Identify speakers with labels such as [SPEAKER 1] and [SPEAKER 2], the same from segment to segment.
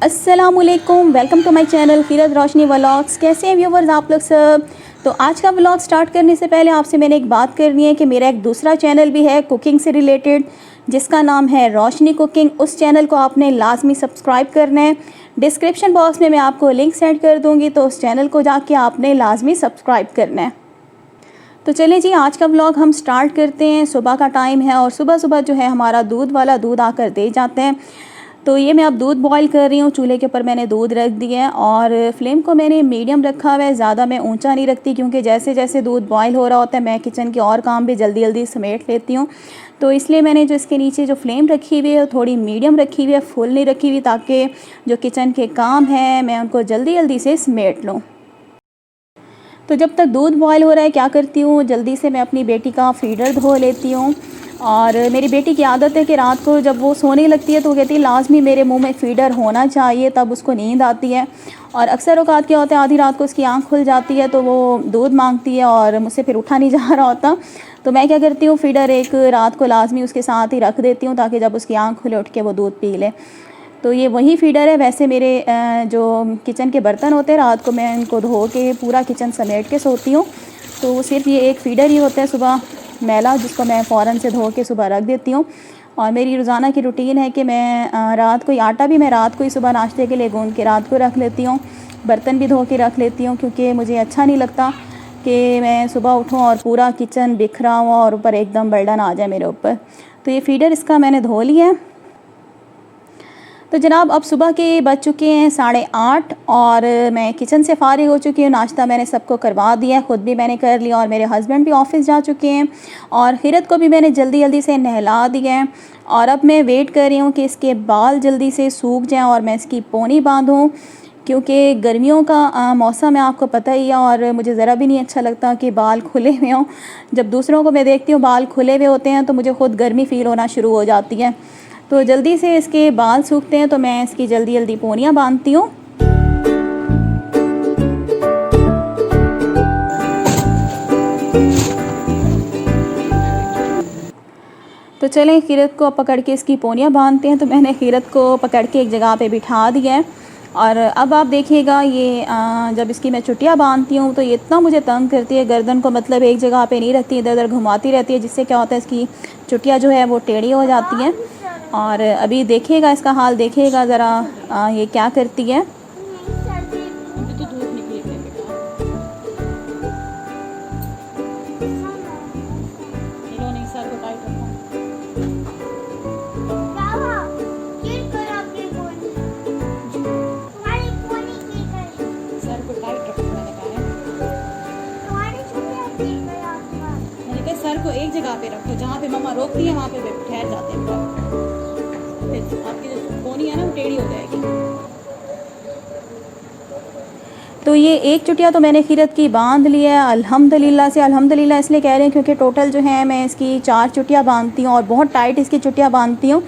[SPEAKER 1] अस्सलामुअलैकुम, welcome to my channel Keerat Roshni vlogs. कैसे हैं व्यूवर्स आप लोग सब। तो आज का व्लॉग स्टार्ट करने से पहले आपसे मैंने एक बात करनी है कि मेरा एक दूसरा चैनल भी है कुकिंग से रिलेटेड, जिसका नाम है रोशनी कुकिंग। उस चैनल को आपने लाजमी सब्सक्राइब करना है। डिस्क्रिप्शन बॉक्स में मैं आपको लिंक सेंड कर दूँगी, तो उस चैनल को जाके आपने लाजमी सब्सक्राइब करना है। तो चलें जी, आज का व्लॉग हम स्टार्ट करते हैं। सुबह का टाइम है और सुबह सुबह जो है हमारा दूध वाला दूध आकर दे जाते हैं। तो ये मैं अब दूध बॉईल कर रही हूँ। चूल्हे के ऊपर मैंने दूध रख दिया है और फ्लेम को मैंने मीडियम रखा हुआ है, ज़्यादा मैं ऊंचा नहीं रखती, क्योंकि जैसे जैसे दूध बॉईल हो रहा होता है मैं किचन के और काम भी जल्दी जल्दी समेट लेती हूँ। तो इसलिए मैंने जो इसके नीचे जो फ्लेम रखी हुई है थोड़ी मीडियम रखी हुई है, फुल नहीं रखी हुई, ताकि जो किचन के काम हैं मैं उनको जल्दी जल्दी से समेट लूँ। तो जब तक दूध बॉयल हो रहा है क्या करती हूँ, जल्दी से मैं अपनी बेटी का फीडर धो लेती हूँ। और मेरी बेटी की आदत है कि रात को जब वो सोने लगती है तो वो कहती है लाजमी मेरे मुंह में फ़ीडर होना चाहिए, तब उसको नींद आती है। और अक्सर औक़ात क्या होता है, आधी रात को उसकी आँख खुल जाती है तो वो दूध मांगती है और मुझसे फिर उठा नहीं जा रहा होता। तो मैं क्या करती हूँ, फ़ीडर एक रात को लाजमी उसके साथ ही रख देती हूँ, ताकि जब उसकी आँख खुले उठ के वो दूध पी ले। तो ये वही फ़ीडर है। वैसे मेरे जो किचन के बर्तन होते हैं रात को मैं इनको धो के पूरा किचन समेट के सोती हूँ। तो सिर्फ ये एक फ़ीडर ही होता है सुबह मैला, जिसको मैं फ़ौरन से धो के सुबह रख देती हूँ। और मेरी रोज़ाना की रूटीन है कि मैं रात को ही आटा भी मैं रात को ही सुबह नाश्ते के लिए गूँध के रात को रख लेती हूँ। बर्तन भी धो के रख लेती हूँ, क्योंकि मुझे अच्छा नहीं लगता कि मैं सुबह उठूँ और पूरा किचन बिखरा हुआ और ऊपर एकदम बर्डन आ जाए मेरे ऊपर। तो ये फ़ीडर इसका मैंने धो लिया है। तो जनाब अब सुबह के बज चुके हैं 8:30 और मैं किचन से फ़ारिग हो चुकी हूँ। नाश्ता मैंने सबको करवा दिया, ख़ुद भी मैंने कर लिया और मेरे हस्बैंड भी ऑफ़िस जा चुके हैं। और खीरत को भी मैंने जल्दी जल्दी से नहला दिया है। और अब मैं वेट कर रही हूँ कि इसके बाल जल्दी से सूख जाएँ और मैं इसकी पोनी बांधूँ, क्योंकि गर्मियों का मौसम है, आपको पता ही है। और मुझे ज़रा भी नहीं अच्छा लगता कि बाल खुले हुए हों। जब दूसरों को मैं देखती हूँ बाल खुले हुए होते हैं तो मुझे ख़ुद गर्मी फ़ील होना शुरू हो जाती है। तो जल्दी से इसके बाल सूखते हैं तो मैं इसकी जल्दी जल्दी पोनियाँ बांधती हूँ। तो चलें खीरत को पकड़ के इसकी पोनियाँ बांधते हैं। तो मैंने खीरत को पकड़ के एक जगह पे बिठा दिया है। और अब आप देखिएगा ये जब इसकी मैं चुटिया बांधती हूँ तो ये इतना मुझे तंग करती है, गर्दन को मतलब एक जगह पे नहीं रखती, इधर उधर घुमाती रहती है, जिससे क्या होता है इसकी चुटिया जो है वो टेढ़ी हो जाती है। और अभी देखिएगा इसका हाल, देखिएगा ज़रा ये क्या करती है। सर को एक जगह पे रखो, जहाँ पे मम्मा रोकती है वहाँ पे ठहर जाते हैं, फिर आपकी जो पोनी है ना वो टेढ़ी हो जाएगी। तो ये एक चुटिया तो मैंने खीरत की बांध ली है अल्हम्दुलिल्लाह से। अल्हम्दुलिल्लाह इसलिए कह रही हूँ क्योंकि टोटल जो है मैं इसकी 4 चुटिया बांधती हूँ और बहुत टाइट इसकी चुटिया बांधती हूँ।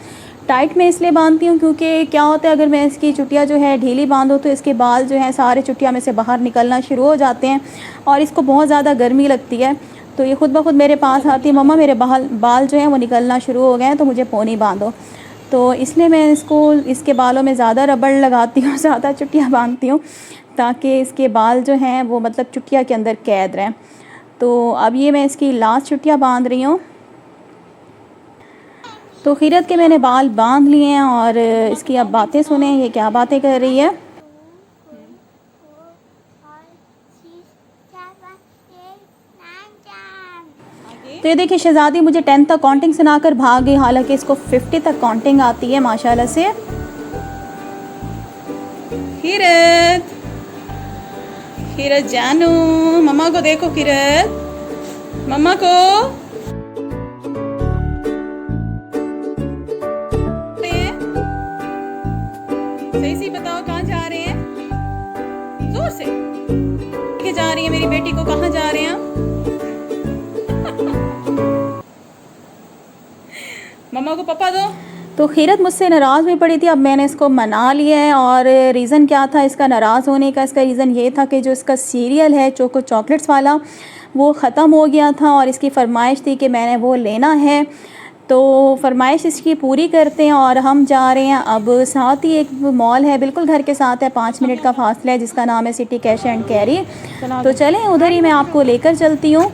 [SPEAKER 1] टाइट में इसलिए बांधती हूँ क्योंकि क्या होता है, अगर मैं इसकी चुटिया जो है ढीली बांधूँ तो इसके बाल जो हैं सारे चुटिया में से बाहर निकलना शुरू हो जाते हैं और इसको बहुत ज़्यादा गर्मी लगती है। तो ये ख़ुद ब खुद मेरे पास आती है, मम्मा मेरे बाल जो हैं वो निकलना शुरू हो गए हैं तो मुझे पोनी बांधो। तो इसलिए मैं इसके बालों में ज़्यादा रबड़ लगाती हूँ, ज़्यादा चुटिया बांधती हूँ, ताकि इसके बाल जो हैं वो मतलब चुटिया के अंदर कैद रहें। तो अब ये मैं इसकी लास्ट चुटिया बांध रही हूँ। तो खीरत के मैंने बाल बांध लिए हैं और इसकी अब बातें सुने, ये क्या बातें कर रही है। तो ये देखिए शहज़ादी मुझे 10 तक काउंटिंग सुनाकर भाग गई, हालांकि इसको 50 तक काउंटिंग आती है माशाल्लाह से। खीरत, खीरत जानू, मम्मा को देखो, खीरत मम्मा को। सही से बताओ कहाँ जा रहे हैं, जोर से के जा रही है मेरी बेटी को, कहाँ जा रहे हैं मम्मा को पापा दो। तो खीरत मुझसे नाराज़ भी पड़ी थी, अब मैंने इसको मना लिया है। और रीज़न क्या था इसका नाराज़ होने का, इसका रीज़न ये था कि जो इसका सीरियल है चोको चॉकलेट्स वाला वो ख़त्म हो गया था और इसकी फ़रमाइश थी कि मैंने वो लेना है। तो फरमाइश इसकी पूरी करते हैं और हम जा रहे हैं। अब साथ ही एक मॉल है, बिल्कुल घर के साथ है, 5 मिनट का फासला है, जिसका नाम है सिटी कैश एंड कैरी। तो चलें उधर ही मैं आपको लेकर चलती हूँ।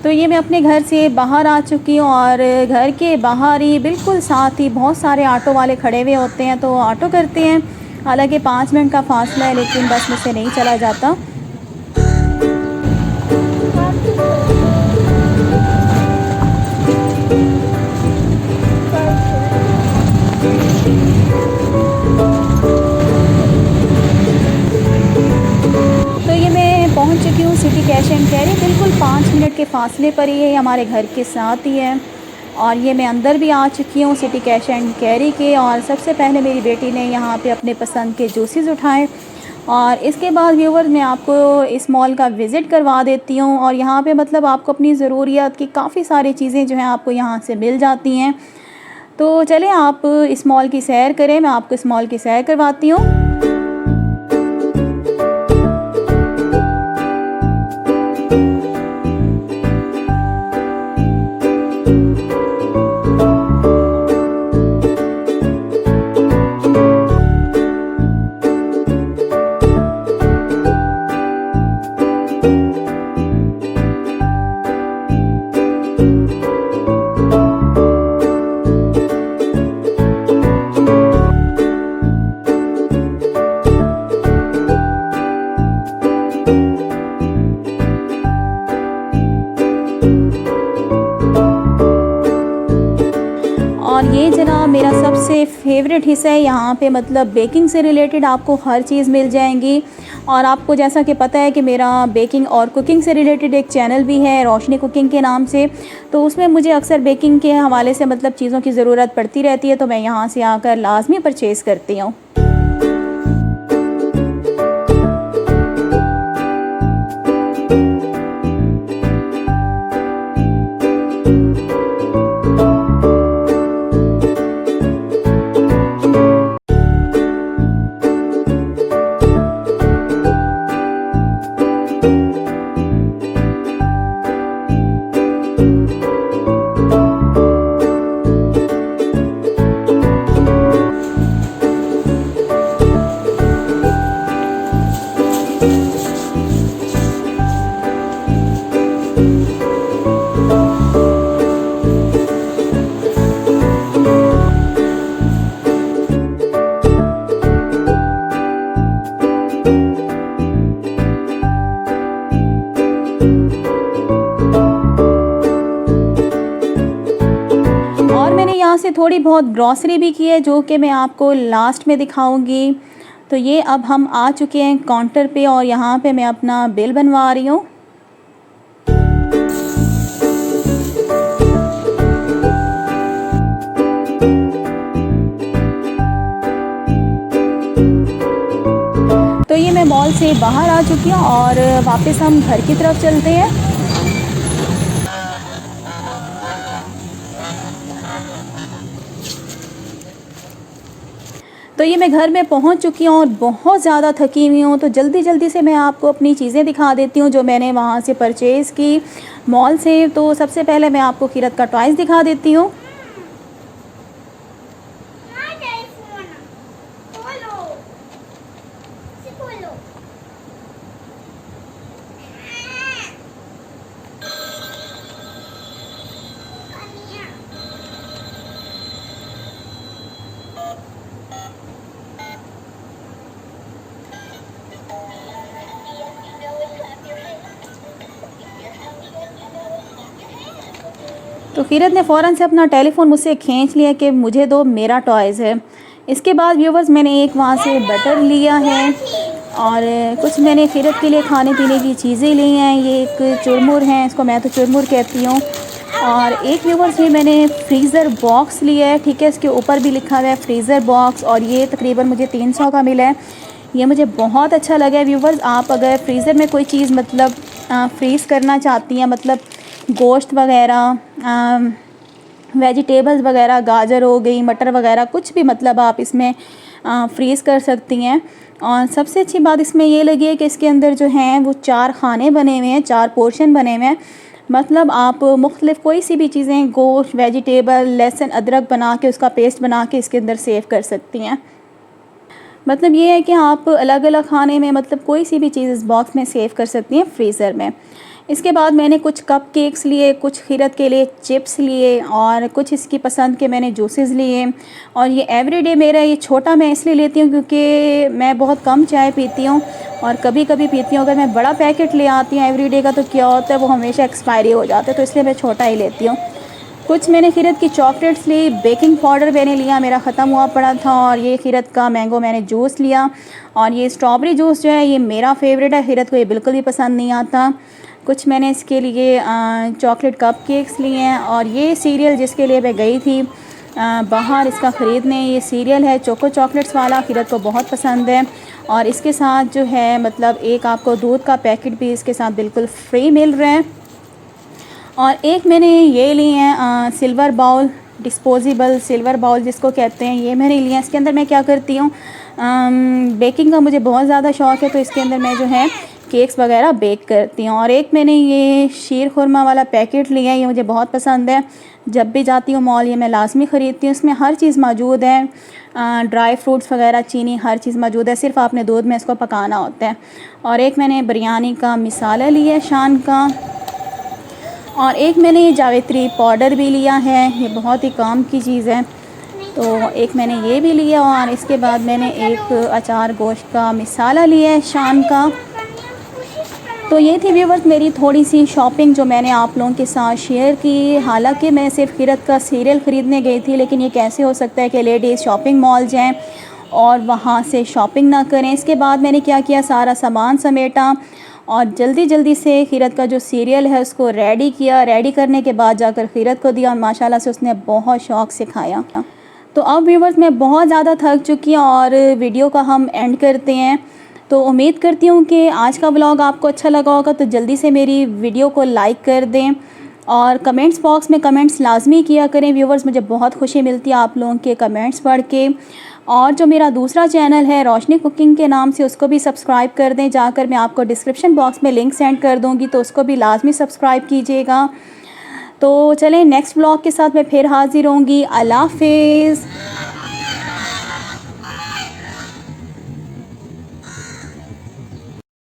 [SPEAKER 1] तो ये मैं अपने घर से बाहर आ चुकी हूँ और घर के बाहर ही बिल्कुल साथ ही बहुत सारे ऑटो वाले खड़े हुए होते हैं, तो ऑटो करते हैं। हालांकि 5 मिनट का फासला है, लेकिन बस मुझसे नहीं चला जाता। तो ये मैं पहुंच चुकी हूँ सिटी कैश एंड कैरी, बिल्कुल 5 मिनट के फासले पर ही है, हमारे घर के साथ ही है। और ये मैं अंदर भी आ चुकी हूँ सिटी कैश एंड कैरी के। और सबसे पहले मेरी बेटी ने यहाँ पे अपने पसंद के जूसेस उठाए और इसके बाद व्यूवर मैं आपको इस मॉल का विज़िट करवा देती हूँ। और यहाँ पे मतलब आपको अपनी ज़रूरियात की काफ़ी सारी चीज़ें जो हैं आपको यहाँ से मिल जाती हैं। तो चलें आप इस मॉल की सैर करें, मैं आपको इस मॉल की सैर करवाती हूँ। और ये जनाब मेरा सबसे फेवरेट हिस्सा है। यहाँ पे मतलब बेकिंग से रिलेटेड आपको हर चीज़ मिल जाएंगी। और आपको जैसा कि पता है कि मेरा बेकिंग और कुकिंग से रिलेटेड एक चैनल भी है रोशनी कुकिंग के नाम से, तो उसमें मुझे अक्सर बेकिंग के हवाले से मतलब चीज़ों की ज़रूरत पड़ती रहती है, तो मैं यहाँ से आकर लाजमी परचेज़ करती हूँ। यहाँ से थोड़ी बहुत ग्रॉसरी भी की है, जो कि मैं आपको लास्ट में दिखाऊंगी। तो ये अब हम आ चुके हैं काउंटर पे और यहाँ पे मैं अपना बिल बनवा रही हूँ। तो ये मैं मॉल से बाहर आ चुकी हूँ और वापस हम घर की तरफ चलते हैं। तो ये मैं घर में पहुंच चुकी हूँ और बहुत ज़्यादा थकी हुई हूँ, तो जल्दी जल्दी से मैं आपको अपनी चीज़ें दिखा देती हूँ जो मैंने वहाँ से परचेज़ की मॉल से। तो सबसे पहले मैं आपको किरत का टॉयज़ दिखा देती हूँ। तो किरत ने फ़ौरन से अपना टेलीफ़ोन मुझसे खींच लिया कि मुझे दो, मेरा टॉयज़ है। इसके बाद व्यूवर्स मैंने एक वहाँ से बटर लिया है और कुछ मैंने किरत के लिए खाने पीने की चीज़ें ली हैं। ये एक चुरमुर है, इसको मैं तो चुरमुर कहती हूँ। और एक व्यूवर्स में मैंने फ्रीज़र बॉक्स लिया है, ठीक है, इसके ऊपर भी लिखा हुआ है फ्रीज़र बॉक्स, और ये तकरीबन मुझे 300 का मिला है। ये मुझे बहुत अच्छा लगा है व्यूवर्स। आप अगर फ्रीज़र में कोई चीज़ मतलब फ्रीज़ करना चाहती हैं, मतलब गोश्त वगैरह, वेजिटेबल्स वगैरह, गाजर हो गई, मटर वगैरह, कुछ भी मतलब आप इसमें फ्रीज़ कर सकती हैं। और सबसे अच्छी बात इसमें ये लगी है कि इसके अंदर जो हैं वो 4 खाने बने हुए हैं, 4 पोर्शन बने हुए हैं। मतलब आप मुख्तलिफ़ कोई सी भी चीज़ें, गोश्त, वेजिटेबल, लहसुन, अदरक बना के उसका पेस्ट बना के इसके अंदर सेव कर सकती हैं। मतलब ये है कि आप अलग अलग खाने में मतलब कोई सी भी चीज़ इस बॉक्स में सेव कर सकती हैं फ्रीज़र में। इसके बाद मैंने कुछ कप केक्स लिए, कुछ खीरत के लिए चिप्स लिए और कुछ इसकी पसंद के मैंने जूसेस लिए। और ये एवरीडे मेरा ये छोटा मैं इसलिए लेती हूँ क्योंकि मैं बहुत कम चाय पीती हूँ और कभी कभी पीती हूँ। अगर मैं बड़ा पैकेट ले आती हूँ एवरीडे का तो क्या होता है वो हमेशा एक्सपायरी हो जाता है, तो इसलिए मैं छोटा ही लेती हूँ। कुछ मैंने खीरत की चॉकलेट्स ली, बेकिंग पाउडर मैंने लिया, मेरा ख़त्म हुआ पड़ा था। और ये खीरत का मैंगो मैंने जूस लिया। और ये स्ट्रॉबेरी जूस जो है ये मेरा फेवरेट है, खीरत को ये बिल्कुल भी पसंद नहीं आता। कुछ मैंने इसके लिए चॉकलेट कप केक्स लिए हैं। और ये सीरियल जिसके लिए मैं गई थी बाहर इसका ख़रीदने, ये सीरियल है चोको चॉकलेट्स वाला, खीरत को बहुत पसंद है। और इसके साथ जो है मतलब एक आपको दूध का पैकेट भी इसके साथ बिल्कुल फ्री मिल रहा है। और एक मैंने ये लिए हैं silver bowl, disposable silver bowl जिसको कहते हैं, ये मैंने लिए हैं। इसके अंदर मैं क्या करती हूँ, बेकिंग का मुझे बहुत ज़्यादा शौक़ है तो इसके अंदर मैं जो है केक्स वगैरह बेक करती हूँ। और एक मैंने ये शीर खुरमा वाला पैकेट लिया है, ये मुझे बहुत पसंद है। जब भी जाती हूँ मॉल ये मैं लाजमी ख़रीदती हूँ। इसमें हर चीज़ मौजूद है, ड्राई फ्रूट्स वगैरह, चीनी, हर चीज़ मौजूद है, सिर्फ़ आपने दूध में इसको पकाना होता है। और एक मैंने बिरयानी का मिसाला लिया है शान का। और एक मैंने ये जावित्री पाउडर भी लिया है, ये बहुत ही काम की चीज़ है, तो एक मैंने ये भी लिया। और इसके बाद मैंने एक अचार गोश्त का मिसाला लिया है शान का। तो ये थी व्यूअर्स मेरी थोड़ी सी शॉपिंग जो मैंने आप लोगों के साथ शेयर की। हालांकि मैं सिर्फ खीरत का सीरियल ख़रीदने गई थी, लेकिन ये कैसे हो सकता है कि लेडीज़ शॉपिंग मॉल जाएँ और वहाँ से शॉपिंग ना करें। इसके बाद मैंने क्या किया, सारा सामान समेटा और जल्दी जल्दी से खीरत का जो सीरियल है उसको रेडी किया। रेडी करने के बाद जाकर खीरत को दिया और माशाल्लाह से उसने बहुत शौक़ से खाया। तो अब व्यूअर्स मैं बहुत ज़्यादा थक चुकी हूँ और वीडियो का हम एंड करते हैं। तो उम्मीद करती हूँ कि आज का व्लॉग आपको अच्छा लगा होगा, तो जल्दी से मेरी वीडियो को लाइक कर दें और कमेंट्स बॉक्स में कमेंट्स लाजमी किया करें व्यूअर्स, मुझे बहुत खुशी मिलती है आप लोगों के कमेंट्स पढ़ के। और जो मेरा दूसरा चैनल है रोशनी कुकिंग के नाम से, उसको भी सब्सक्राइब कर दें जाकर, मैं आपको डिस्क्रिप्शन बॉक्स में लिंक सेंड कर दूँगी, तो उसको भी लाजमी सब्सक्राइब कीजिएगा। तो चलें नेक्स्ट व्लॉग के साथ मैं फिर हाज़िर होंगी। अल्लाह हाफ़िज़।